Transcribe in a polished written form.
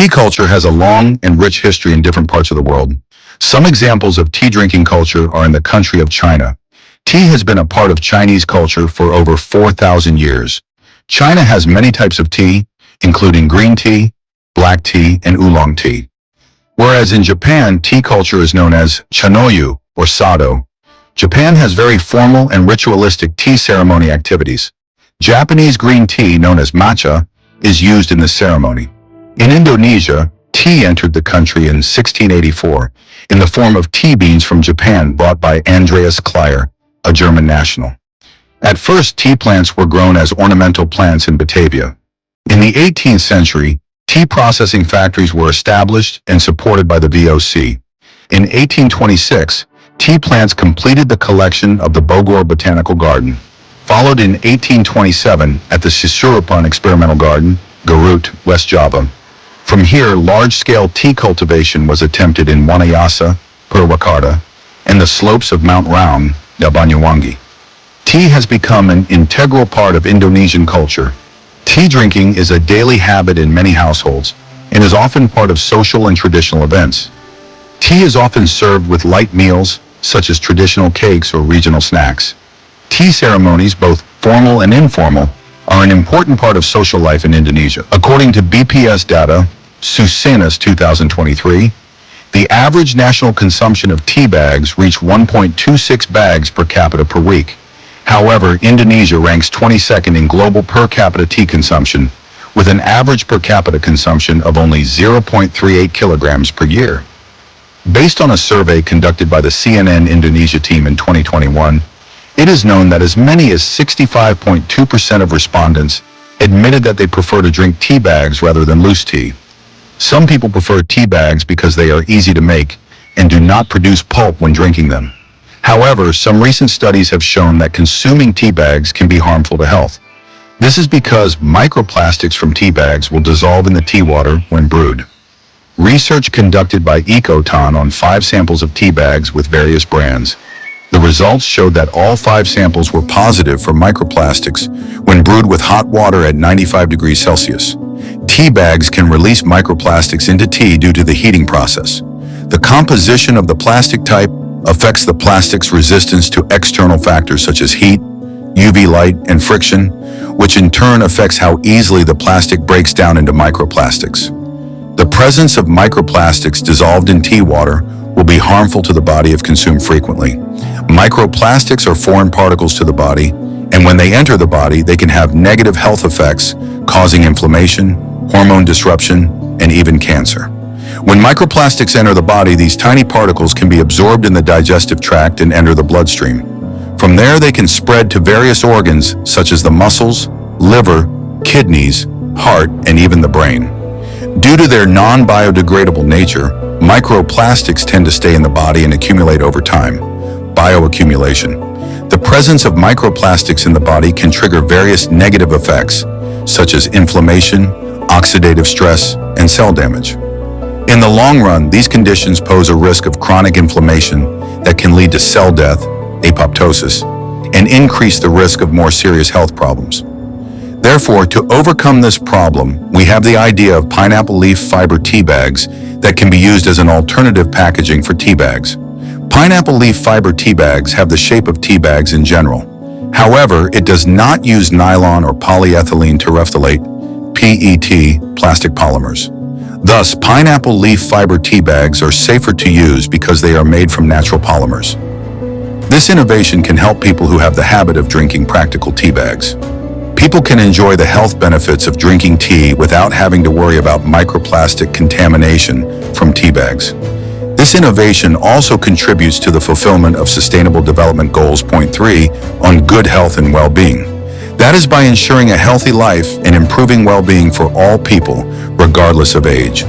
Tea culture has a long and rich history in different parts of the world. Some examples of tea drinking culture are in the country of China. Tea has been a part of Chinese culture for over 4,000 years. China has many types of tea, including green tea, black tea, and oolong tea. Whereas in Japan, tea culture is known as chanoyu or sado. Japan has very formal and ritualistic tea ceremony activities. Japanese green tea, known as matcha, is used in this ceremony. In Indonesia, tea entered the country in 1684 in the form of tea beans from Japan brought by Andreas Klyer, a German national. At first, tea plants were grown as ornamental plants in Batavia. In the 18th century, tea processing factories were established and supported by the VOC. In 1826, tea plants completed the collection of the Bogor Botanical Garden, followed in 1827 at the Susurupan Experimental Garden, Garut, West Java. From here, large-scale tea cultivation was attempted in Wanayasa, Purwakarta, and the slopes of Mount Raung, Banyuwangi. Tea has become an integral part of Indonesian culture. Tea drinking is a daily habit in many households and is often part of social and traditional events. Tea is often served with light meals, such as traditional cakes or regional snacks. Tea ceremonies, both formal and informal, are an important part of social life in Indonesia. According to BPS data, Susenas 2023, the average national consumption of tea bags reached 1.26 bags per capita per week. However, Indonesia ranks 22nd in global per capita tea consumption, with an average per capita consumption of only 0.38 kilograms per year. Based on a survey conducted by the CNN Indonesia team in 2021, it is known that as many as 65.2% of respondents admitted that they prefer to drink tea bags rather than loose tea. Some people prefer tea bags because they are easy to make and do not produce pulp when drinking them. However, some recent studies have shown that consuming tea bags can be harmful to health. This is because microplastics from tea bags will dissolve in the tea water when brewed. Research conducted by Ecoton on 5 samples of tea bags with various brands. The results showed that all 5 samples were positive for microplastics when brewed with hot water at 95 degrees Celsius. Tea bags can release microplastics into tea due to the heating process. The composition of the plastic type affects the plastic's resistance to external factors such as heat, UV light, and friction, which in turn affects how easily the plastic breaks down into microplastics. The presence of microplastics dissolved in tea water will be harmful to the body if consumed frequently. Microplastics are foreign particles to the body, and when they enter the body, they can have negative health effects, causing inflammation, hormone disruption, and even cancer. When microplastics enter the body, these tiny particles can be absorbed in the digestive tract and enter the bloodstream. From there, they can spread to various organs such as the muscles, liver, kidneys, heart, and even the brain. Due to their non-biodegradable nature, microplastics tend to stay in the body and accumulate over time. Bioaccumulation. The presence of microplastics in the body can trigger various negative effects, such as inflammation, oxidative stress, and cell damage. In the long run, these conditions pose a risk of chronic inflammation that can lead to cell death, apoptosis, and increase the risk of more serious health problems. Therefore, to overcome this problem, we have the idea of pineapple leaf fiber tea bags that can be used as an alternative packaging for tea bags. Pineapple leaf fiber tea bags have the shape of tea bags in general. However, it does not use nylon or polyethylene terephthalate, PET, plastic polymers. Thus, pineapple leaf fiber tea bags are safer to use because they are made from natural polymers. This innovation can help people who have the habit of drinking practical tea bags. People can enjoy the health benefits of drinking tea without having to worry about microplastic contamination from tea bags. This innovation also contributes to the fulfillment of Sustainable Development Goals Point 3 on good health and well-being. That is by ensuring a healthy life and improving well-being for all people, regardless of age.